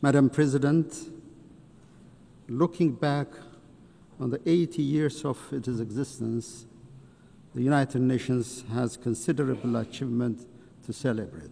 Madam President, looking back on the 80 years of its existence, the United Nations has considerable achievement to celebrate.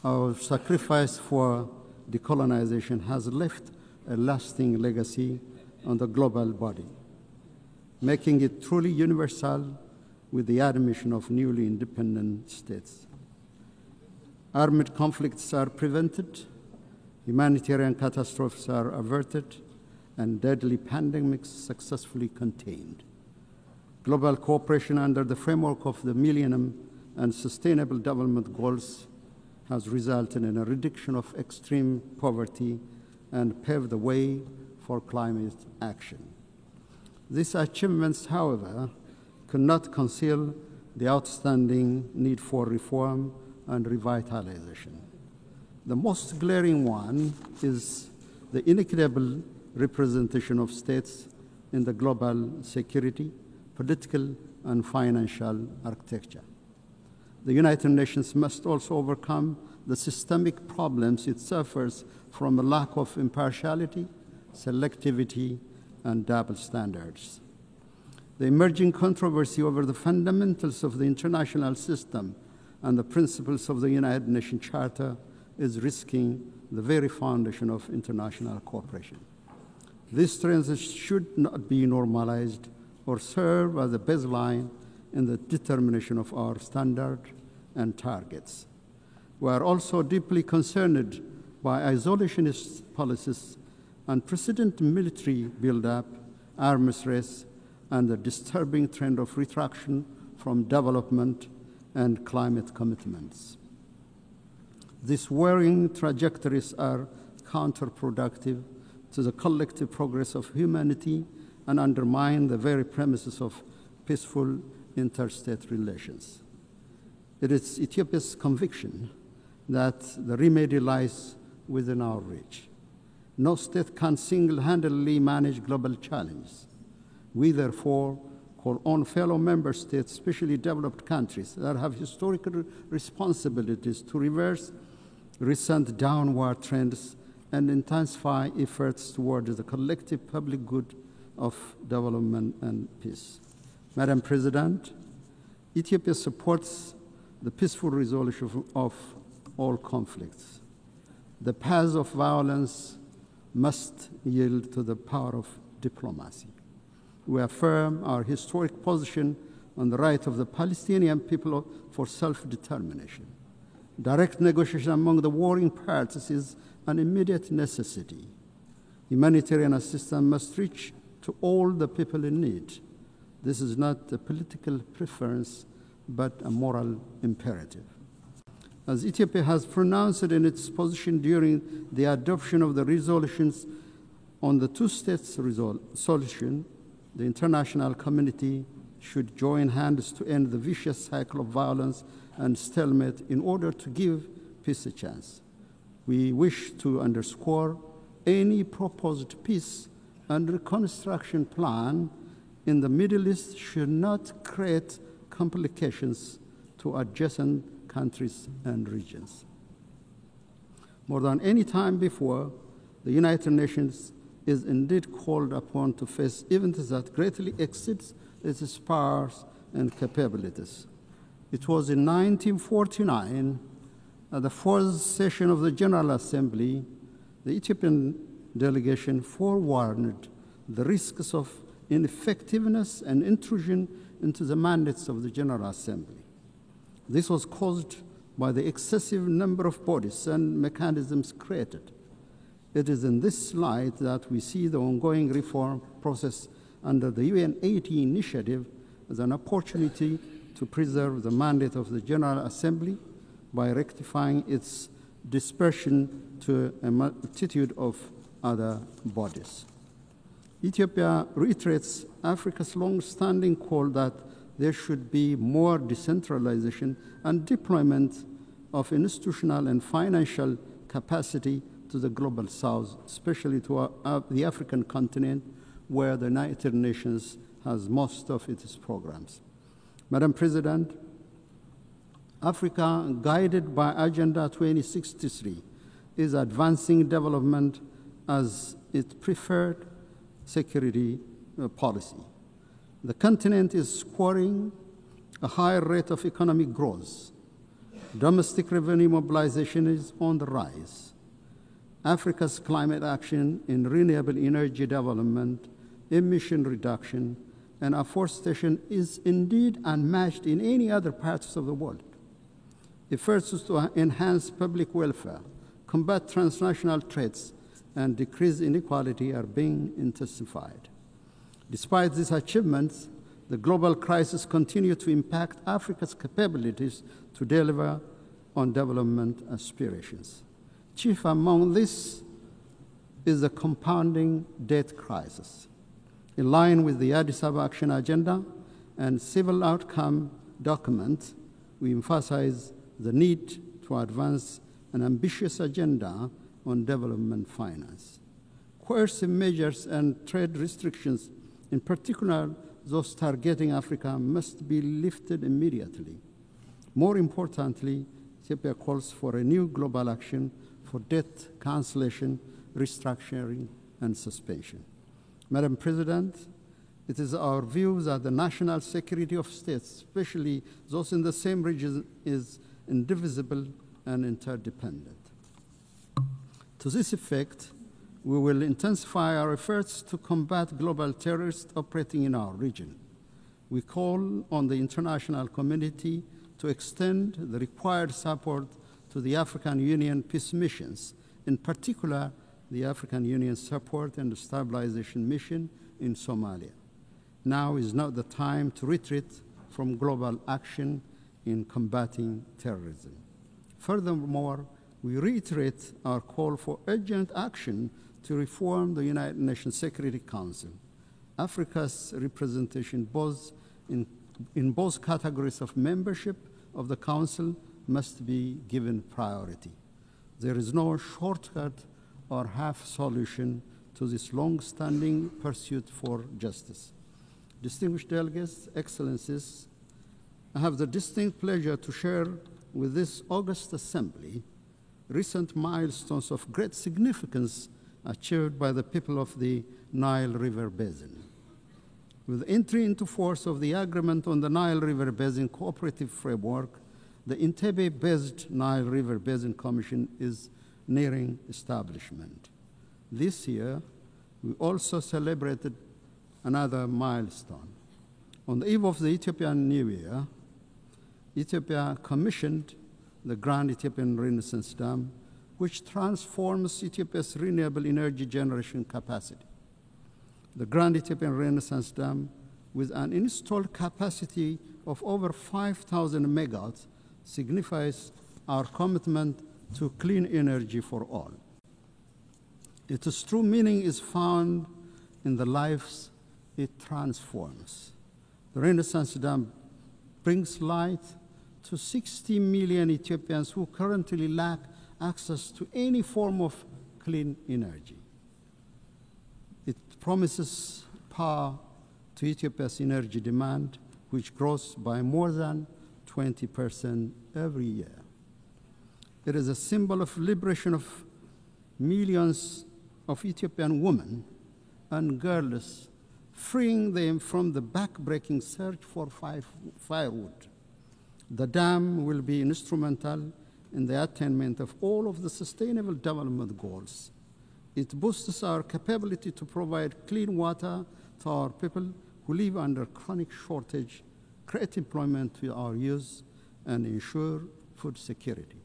Our sacrifice for decolonization has left a lasting legacy on the global body, making it truly universal with the admission of newly independent states. Armed conflicts are prevented, humanitarian catastrophes are averted, and deadly pandemics successfully contained. Global cooperation under the framework of the Millennium and Sustainable Development Goals has resulted in a reduction of extreme poverty and paved the way for climate action. These achievements, however, could not conceal the outstanding need for reform and revitalization. The most glaring one is the inequitable representation of states in the global security, political, and financial architecture. The United Nations must also overcome the systemic problems it suffers from a lack of impartiality, selectivity, and double standards. The emerging controversy over the fundamentals of the international system and the principles of the United Nations Charter is risking the very foundation of international cooperation. These trends should not be normalized or serve as a baseline in the determination of our standards and targets. We are also deeply concerned by isolationist policies, unprecedented military buildup, arms race, and the disturbing trend of retraction from development and climate commitments. These worrying trajectories are counterproductive to the collective progress of humanity and undermine the very premises of peaceful interstate relations. It is Ethiopia's conviction that the remedy lies within our reach. No state can single-handedly manage global challenges. We therefore call on fellow member states, especially developed countries that have historical responsibilities, to reverse recent downward trends and intensify efforts towards the collective public good of development and peace. Madam President, Ethiopia supports the peaceful resolution of all conflicts. The path of violence must yield to the power of diplomacy. We affirm our historic position on the right of the Palestinian people for self-determination. Direct negotiation among the warring parties is an immediate necessity. Humanitarian assistance must reach to all the people in need. This is not a political preference, but a moral imperative. As Ethiopia has pronounced in its position during the adoption of the resolutions on the two-state solution, the international community should join hands to end the vicious cycle of violence and stalemate in order to give peace a chance. We wish to underscore any proposed peace and reconstruction plan in the Middle East should not create complications to adjacent countries and regions. More than any time before, the United Nations is indeed called upon to face events that greatly exceeds its powers and capabilities. It was in 1949, at the fourth session of the General Assembly, the Ethiopian delegation forewarned the risks of ineffectiveness and intrusion into the mandates of the General Assembly. This was caused by the excessive number of bodies and mechanisms created. It is in this light that we see the ongoing reform process under the UN 80 initiative as an opportunity to preserve the mandate of the General Assembly by rectifying its dispersion to a multitude of other bodies. Ethiopia reiterates Africa's long-standing call that there should be more decentralization and deployment of institutional and financial capacity to the global south, especially to the African continent, where the United Nations has most of its programs. Madam President, Africa, guided by Agenda 2063 is advancing development as its preferred security policy. The continent is scoring a higher rate of economic growth. Domestic revenue mobilization is on the rise. Africa's climate action in renewable energy development, emission reduction, and afforestation is indeed unmatched in any other parts of the world. Efforts to enhance public welfare, combat transnational threats, and decrease inequality are being intensified. Despite these achievements, the global crisis continues to impact Africa's capabilities to deliver on development aspirations. Chief among this is the compounding debt crisis. In line with the Addis Ababa Action Agenda and Civil Outcome document, we emphasize the need to advance an ambitious agenda on development finance. Coercive measures and trade restrictions, in particular those targeting Africa, must be lifted immediately. More importantly, Ethiopia calls for a new global action for debt cancellation, restructuring, and suspension. Madam President, it is our view that the national security of states, especially those in the same region, is indivisible and interdependent. To this effect, we will intensify our efforts to combat global terrorists operating in our region. We call on the international community to extend the required support to the African Union peace missions, in particular the African Union Support and Stabilization Mission in Somalia. Now is not the time to retreat from global action in combating terrorism. Furthermore, we reiterate our call for urgent action to reform the United Nations Security Council. Africa's representation in both categories of membership of the Council must be given priority. There is no shortcut or half solution to this long-standing pursuit for justice. Distinguished delegates, excellencies, I have the distinct pleasure to share with this august assembly recent milestones of great significance achieved by the people of the Nile River Basin. With entry into force of the Agreement on the Nile River Basin Cooperative Framework, the Entebbe-based Nile River Basin Commission is nearing establishment. This year, we also celebrated another milestone. On the eve of the Ethiopian New Year, Ethiopia commissioned the Grand Ethiopian Renaissance Dam, which transforms Ethiopia's renewable energy generation capacity. The Grand Ethiopian Renaissance Dam, with an installed capacity of over 5,000 megawatts, signifies our commitment to clean energy for all. Its true meaning is found in the lives it transforms. The Renaissance Dam brings light to 60 million Ethiopians who currently lack access to any form of clean energy. It promises power to Ethiopia's energy demand, which grows by more than 20% every year. It is a symbol of liberation of millions of Ethiopian women and girls, freeing them from the back-breaking search for firewood. The dam will be instrumental in the attainment of all of the Sustainable Development Goals. It boosts our capability to provide clean water to our people who live under chronic shortage, create employment to our youth, and ensure food security.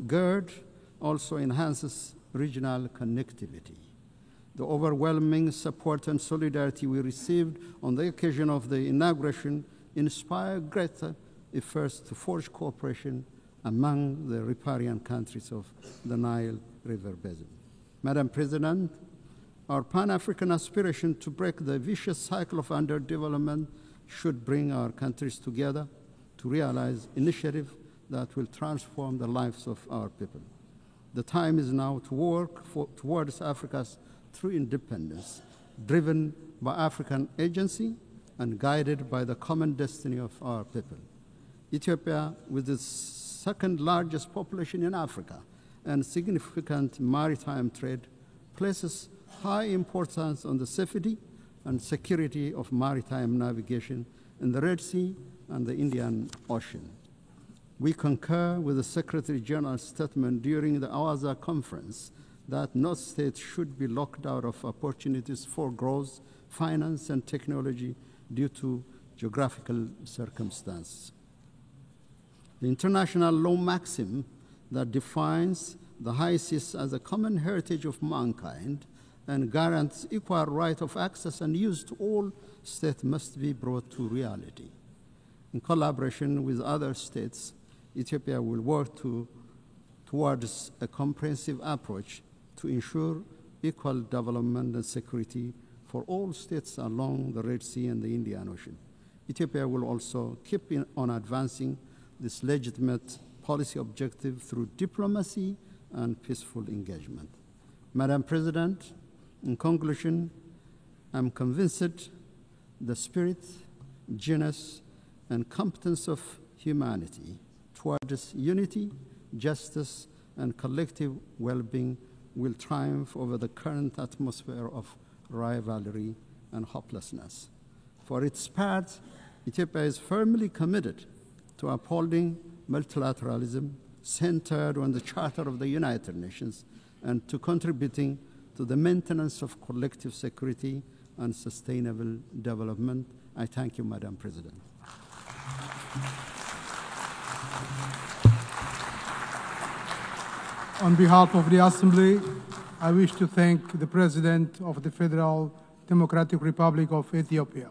GERD also enhances regional connectivity. The overwhelming support and solidarity we received on the occasion of the inauguration inspired greater efforts to forge cooperation among the riparian countries of the Nile River Basin. Madam President, our Pan-African aspiration to break the vicious cycle of underdevelopment should bring our countries together to realize initiatives that will transform the lives of our people. The time is now to work towards Africa's true independence, driven by African agency and guided by the common destiny of our people. Ethiopia, with its second largest population in Africa and significant maritime trade places high importance on the safety and security of maritime navigation in the Red Sea and the Indian Ocean. We concur with the Secretary General's statement during the Awaza conference that no state should be locked out of opportunities for growth, finance, and technology due to geographical circumstances. The international law maxim that defines the high seas as a common heritage of mankind and guarantees equal right of access and use to all states must be brought to reality. In collaboration with other states, Ethiopia will work towards a comprehensive approach to ensure equal development and security for all states along the Red Sea and the Indian Ocean. Ethiopia will also keep on advancing this legitimate policy objective through diplomacy and peaceful engagement. Madam President, in conclusion, I'm convinced the spirit, genius, and competence of humanity towards unity, justice, and collective well-being will triumph over the current atmosphere of rivalry and hopelessness. For its part, Ethiopia is firmly committed to upholding multilateralism centered on the Charter of the United Nations and to contributing to the maintenance of collective security and sustainable development. I thank you, Madam President. On behalf of the Assembly, I wish to thank the President of the Federal Democratic Republic of Ethiopia.